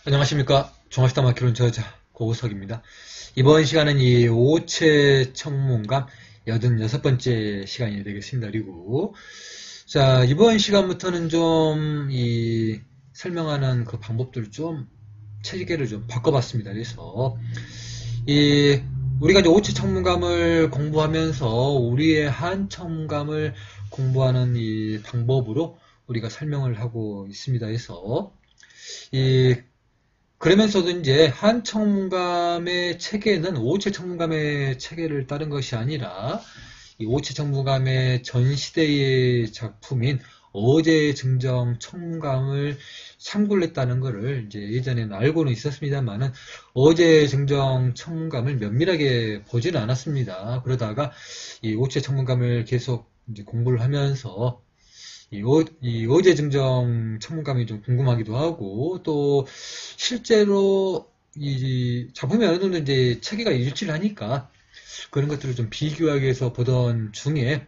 안녕하십니까. 종합시다마키론 저자 고우석입니다. 이번 시간은 이 오체 청문감 86번째 시간이 되겠습니다. 그리고 자, 이번 시간부터는 좀 설명하는 그 방법들을 좀 체계를 좀 바꿔봤습니다. 그래서 이 우리가 이제 오체 청문감을 공부하면서 우리의 한 청문감을 공부하는 이 방법으로 우리가 설명을 하고 있습니다. 그래서 이 그러면서도 이제 한 청문감의 체계는 오체 청문감의 체계를 따른 것이 아니라 이 오체 청문감의 전 시대의 작품인 어제 증정 청문감을 참고를 했다는 것을 이제 예전에는 알고는 있었습니다만은 어제 증정 청문감을 면밀하게 보지는 않았습니다. 그러다가 이 오체 청문감을 계속 이제 공부를 하면서 이 어제 증정 청문감이 좀 궁금하기도 하고, 또, 실제로 이 작품이 어느 정도 이제 체계가 일치를 하니까 그런 것들을 좀 비교하기 위해서 보던 중에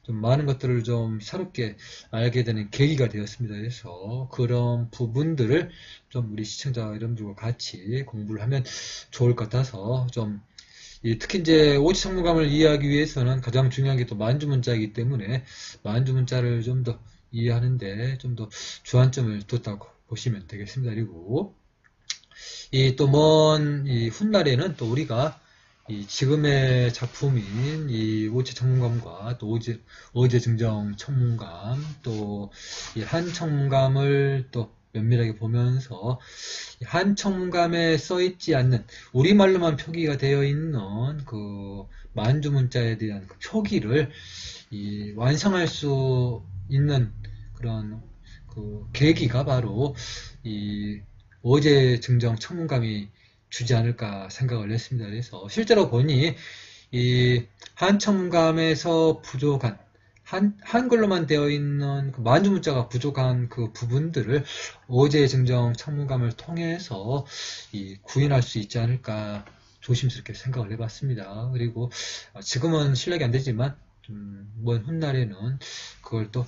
좀 많은 것들을 좀 새롭게 알게 되는 계기가 되었습니다. 그래서 그런 부분들을 좀 우리 시청자 여러분들과 같이 공부를 하면 좋을 것 같아서 좀 특히 이제 오지 청문감을 이해하기 위해서는 가장 중요한 게 또 만주문자이기 때문에 만주문자를 좀 더 이해하는데 좀 더 주안점을 뒀다고 보시면 되겠습니다. 그리고 이 또 먼 이 훗날에는 또 우리가 이 지금의 작품인 이 오체 청문감과 또 어제 증정 청문감 또 이 한 청문감을 또 면밀하게 보면서 한 청문감에 써있지 않는 우리말로만 표기가 되어 있는 그 만주문자에 대한 그 표기를 완성할 수 있는 그런 그 계기가 바로 이 어제 증정 청문감이 주지 않을까 생각을 했습니다. 그래서 실제로 보니 이 한청감에서 부족한 한글로만 되어 있는 그 만주문자가 부족한 그 부분들을 어제 증정 청문감을 통해서 구현할 수 있지 않을까 조심스럽게 생각을 해봤습니다. 그리고 지금은 실력이 안 되지만 먼 훗날에는 그걸 또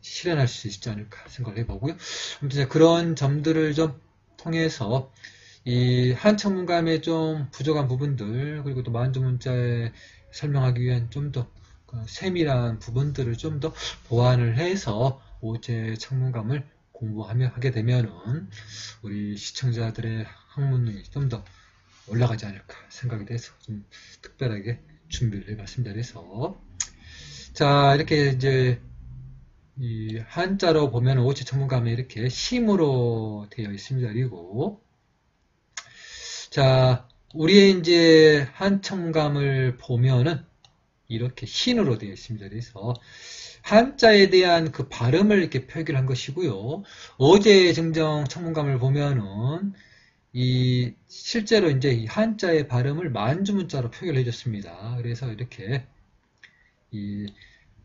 실현할 수 있지 않을까 생각을 해보고요. 아무튼 그런 점들을 좀 통해서 이 한청문감의 좀 부족한 부분들 그리고 또 만주문자에 설명하기 위한 좀 더 세밀한 부분들을 좀 더 보완을 해서 오제 청문감을 공부하게 되면은 우리 시청자들의 학문이 좀 더 올라가지 않을까 생각이 돼서 좀 특별하게 준비를 해봤습니다. 그래서 자 이렇게 이제 이 한자로 보면 오체 청문감이 이렇게 심으로 되어 있습니다. 그리고 자, 우리의 이제 한청감을 보면은 이렇게 흰으로 되어 있습니다. 그래서 한자에 대한 그 발음을 이렇게 표기를 한 것이고요. 어제 증정 청문감을 보면은 실제로 이제 이 한자의 발음을 만주문자로 표기를 해줬습니다. 그래서 이렇게 이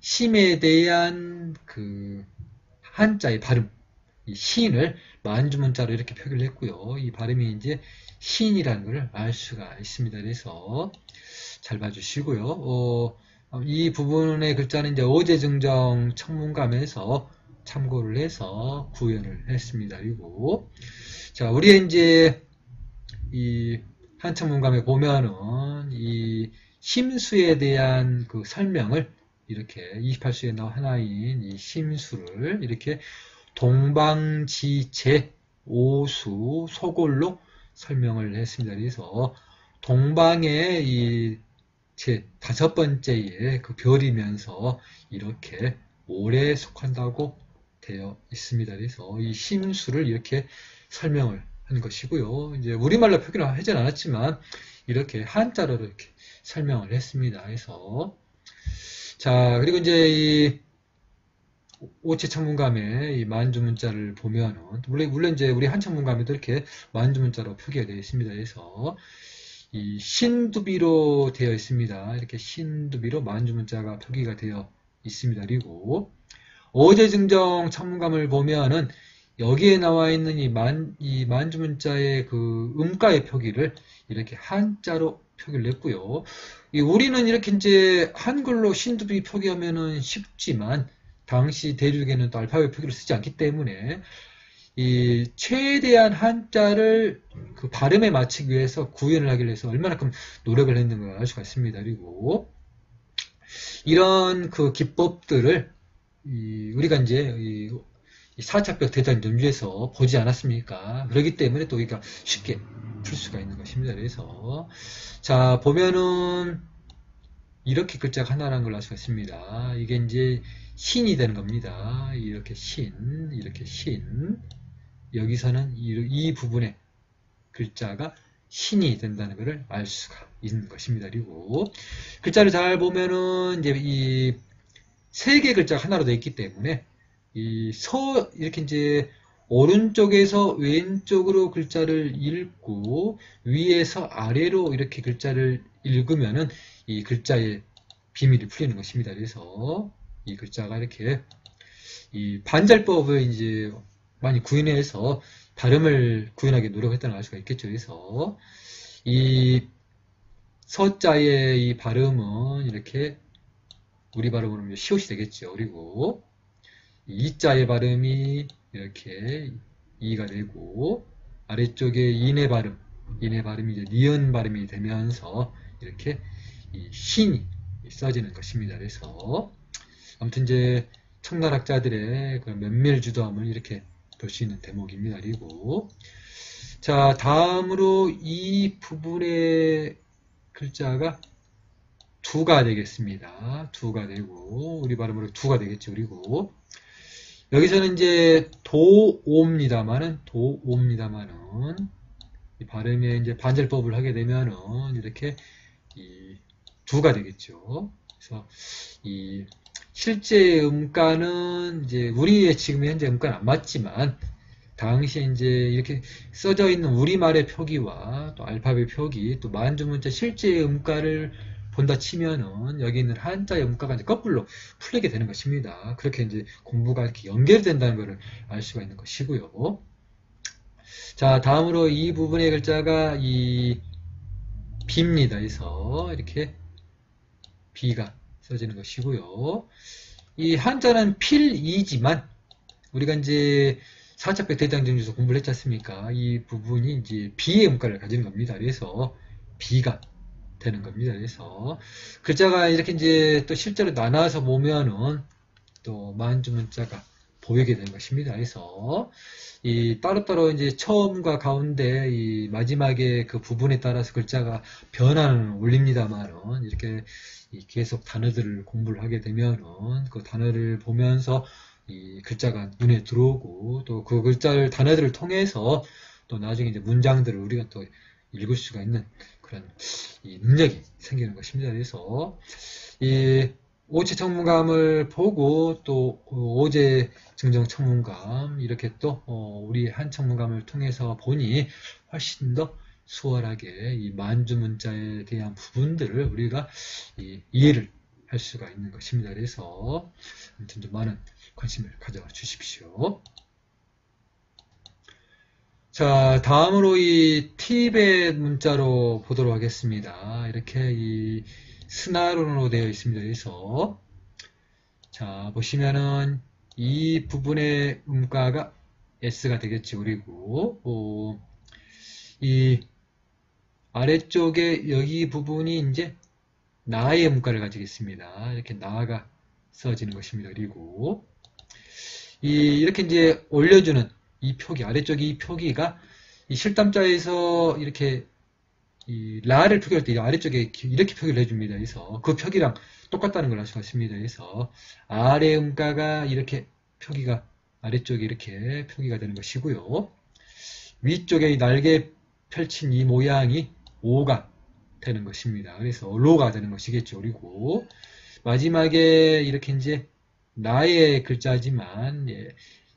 심에 대한 그 한자의 발음, 이 신을 만주문자로 이렇게 표기를 했고요. 이 발음이 이제 신이라는 걸 알 수가 있습니다. 그래서 잘 봐주시고요. 이 부분의 글자는 이제 어제 증정 청문감에서 참고를 해서 구현을 했습니다. 그리고 자, 우리의 이제 이 한청문감에 보면은 이 심수에 대한 그 설명을 이렇게 28수의 하나인 이 심수를 이렇게 동방지체 오수 소골로 설명을 했습니다. 그래서 동방의 제 다섯 번째의 그 별이면서 이렇게 올에 속한다고 되어 있습니다. 그래서 이 심수를 이렇게 설명을 한 것이고요. 이제 우리말로 표기는 하진 않았지만 이렇게 한자로 이렇게 설명을 했습니다. 그래서 자 그리고 이제 이 오체 청문감의 이 만주문자를 보면은 물론 이제 우리 한청문감에도 이렇게 만주문자로 표기가 되어 있습니다. 그래서 이 신두비로 되어 있습니다. 이렇게 신두비로 만주문자가 표기가 되어 있습니다. 그리고 어제 증정 청문감을 보면은 여기에 나와 있는 이 만주문자의 그 음가의 표기를 이렇게 한자로 표기를 했고요. 우리는 이렇게 이제 한글로 신두비 표기하면은 쉽지만 당시 대륙에는 또 알파벳 표기를 쓰지 않기 때문에 이 최대한 한자를 그 발음에 맞추기 위해서 구현을 하기 위해서 얼마나큼 노력을 했는가 알 수가 있습니다. 그리고 이런 그 기법들을 우리가 이제 이 4차벽 대장 연주에서 보지 않았습니까? 그렇기 때문에 또 우리가 쉽게 풀 수가 있는 것입니다. 그래서 자 보면은 이렇게 글자가 하나라는 걸 알 수가 있습니다. 이게 이제 신이 되는 겁니다. 이렇게 이렇게 신. 여기서는 이 부분의 글자가 신이 된다는 것을 알 수가 있는 것입니다. 그리고 글자를 잘 보면은 이제 이 세 개 글자가 하나로 되어 있기 때문에 이렇게 이제 오른쪽에서 왼쪽으로 글자를 읽고 위에서 아래로 이렇게 글자를 읽으면은 이 글자의 비밀이 풀리는 것입니다. 그래서 이 글자가 이렇게 이 반절법을 이제 많이 구현해서 발음을 구현하기 노력했다는 걸 알 수가 있겠죠. 그래서 이 서자의 이 발음은 이렇게 우리 발음으로 시옷이 되겠죠. 그리고 이자의 발음이 이렇게 이가 되고 아래쪽에 인의 발음이 이제 니은 발음이 되면서 이렇게 이 신이 써지는 것입니다. 그래서 아무튼 이제 청나학자들의 그런 면밀주도함을 이렇게 볼 수 있는 대목입니다. 그리고 자 다음으로 이 부분의 글자가 두가 되겠습니다. 두가 되고 우리 발음으로 두가 되겠죠. 그리고 여기서는 이제 도오입니다만은 이 발음에 이제 반절법을 하게 되면은 이렇게 이 두가 되겠죠. 그래서 이 실제 음가는 이제 우리의 지금 현재 음가는 안 맞지만 당시에 이제 이렇게 써져 있는 우리말의 표기와 또 알파벳 표기 또 만주문자 실제 음가를 본다 치면은 여기 있는 한자의 음가가 이제 거꾸로 풀리게 되는 것입니다. 그렇게 이제 공부가 이렇게 연결된다는 것을 알 수가 있는 것이고요. 자, 다음으로 이 부분의 글자가 이 비입니다. 그래서 이렇게 비가 써지는 것이고요. 이 한자는 필이지만 우리가 이제 4차벽 대장정주에서 공부를 했지 않습니까? 이 부분이 이제 비의 음가를 가지는 겁니다. 그래서 비가 되는 겁니다. 그래서 글자가 이렇게 이제 또 실제로 나눠서 보면은 또 만주문자가 보이게 되는 것입니다. 그래서 이 따로따로 이제 처음과 가운데 이 마지막에 그 부분에 따라서 글자가 변화는 올립니다만은 이렇게 계속 단어들을 공부를 하게 되면은 그 단어를 보면서 이 글자가 눈에 들어오고 또 그 글자를 단어들을 통해서 또 나중에 이제 문장들을 우리가 또 읽을 수가 있는 그런 이 능력이 생기는 것입니다. 그래서 이 오체 청문감을 보고 또 오제 증정 청문감 이렇게 또 우리 한 청문감을 통해서 보니 훨씬 더 수월하게 이 만주문자에 대한 부분들을 우리가 이해를 할 수가 있는 것입니다. 그래서 아무튼 좀 많은 관심을 가져 주십시오. 자, 다음으로 이 티벳 문자로 보도록 하겠습니다. 이렇게 이 스나론으로 되어 있습니다. 그래서 자, 보시면은 이 부분의 음가가 S가 되겠죠. 그리고 이 아래쪽에 여기 부분이 이제 나의 음가를 가지겠습니다. 이렇게 나가 써지는 것입니다. 그리고 이렇게 이제 올려주는 이 표기, 아래쪽에 이 표기가 이 실담자에서 이렇게 이 라를 표기할 때 아래쪽에 이렇게 표기를 해줍니다. 그래서 그 표기랑 똑같다는 걸 알 수가 있습니다. 그래서 아래 음가가 이렇게 표기가 아래쪽에 이렇게 표기가 되는 것이고요. 위쪽에 이 날개 펼친 이 모양이 오가 되는 것입니다. 그래서 로가 되는 것이겠죠. 그리고 마지막에 이렇게 이제 나의 글자지만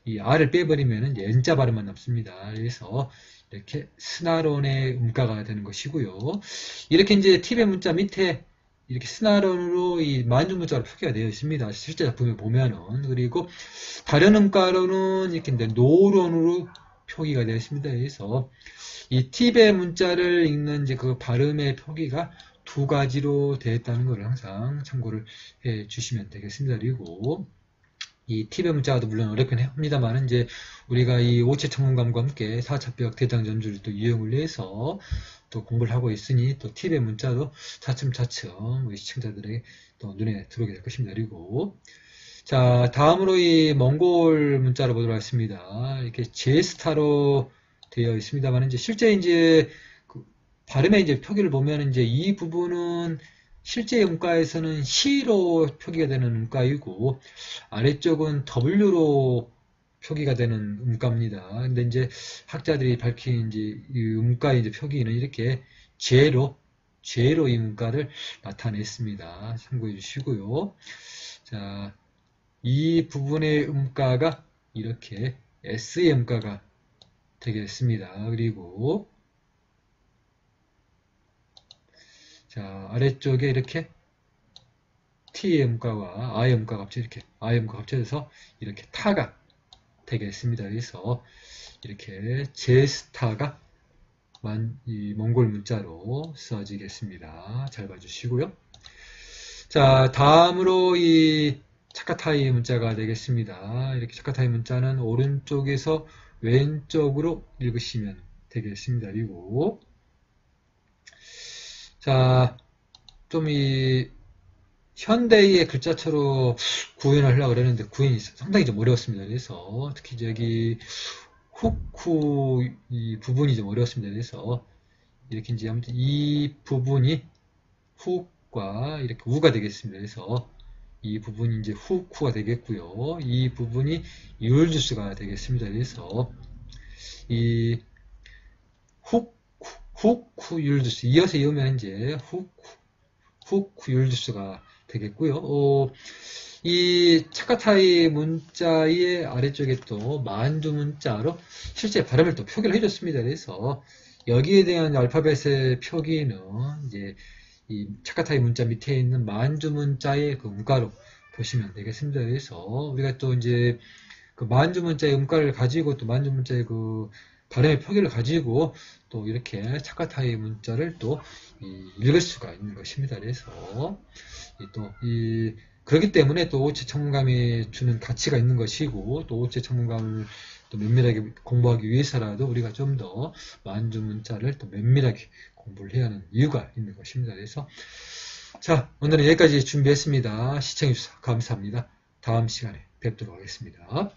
이 아를 빼버리면 이제 N자 발음만 남습니다. 그래서 이렇게 스나론의 음가가 되는 것이고요. 이렇게 이제 팁의 문자 밑에 이렇게 스나론으로 이 만주문자로 표기가 되어 있습니다. 실제 작품에 보면은. 그리고 다른 음가로는 이렇게 노론으로 표기가 되어 있습니다. 그래서 이 팁의 문자를 읽는 이제 그 발음의 표기가 두 가지로 되어 있다는 것을 항상 참고를 해 주시면 되겠습니다. 그리고 이 T배 문자도 물론 어렵긴 합니다만, 이제 우리가 이 오체 천문감과 함께 4차벽 대장 전주를 또 이용을 해서 또 공부를 하고 있으니, 또 T배 문자도 차츰차츰 우리 시청자들에게 또 눈에 들어오게 될 것입니다. 그리고, 자, 다음으로 이 몽골 문자를 보도록 하겠습니다. 이렇게 제스타로 되어 있습니다만, 이제 실제 이제 그 발음의 이제 표기를 보면 이제 이 부분은 실제 음가에서는 C로 표기가 되는 음가이고, 아래쪽은 W로 표기가 되는 음가입니다. 근데 이제 학자들이 밝힌 이제 이 음가의 이제 표기는 이렇게 J로 이 음가를 나타냈습니다. 참고해 주시고요. 자, 이 부분의 음가가 이렇게 S의 음가가 되겠습니다. 그리고 자, 아래쪽에 이렇게 T의 음가와 I의 음가가 합쳐져서 이렇게 타가 되겠습니다. 그래서 이렇게 제스타가 이 몽골 문자로 써지겠습니다. 잘 봐주시고요. 자, 다음으로 이 차카타이 문자가 되겠습니다. 이렇게 차카타이 문자는 오른쪽에서 왼쪽으로 읽으시면 되겠습니다. 그리고 자, 좀 이 현대의 글자체로 구현을 하려고 그랬는데 구현이 상당히 좀 어려웠습니다. 그래서 특히 저기 후쿠 이 부분이 좀 어려웠습니다. 그래서 이렇게 이제 아무튼 이 부분이 훅과 이렇게 우가 되겠습니다. 그래서 이 부분이 이제 후쿠가 되겠고요. 이 부분이 율주스가 되겠습니다. 그래서 이 후쿠 율주스 이어서 이으면 이제 후쿠 율주스가 되겠고요. 이 차카타이 문자의 아래쪽에 또 만두 문자로 실제 발음을 또 표기를 해줬습니다. 그래서 여기에 대한 알파벳의 표기는 이제 이 차카타이 문자 밑에 있는 만두 문자의 그 음가로 보시면 되겠습니다. 그래서 우리가 또 이제 그 만두 문자의 음가를 가지고 또 만두 문자의 그 발음의 표기를 가지고 또 이렇게 차카타이 문자를 또 읽을 수가 있는 것입니다. 그래서 그렇기 때문에 또 오체 천문감이 주는 가치가 있는 것이고, 또 오체 천문감을 또 면밀하게 공부하기 위해서라도 우리가 좀 더 만두 문자를 또 면밀하게 공부를 해야 하는 이유가 있는 것입니다. 그래서 자, 오늘은 여기까지 준비했습니다. 시청해주셔서 감사합니다. 다음 시간에 뵙도록 하겠습니다.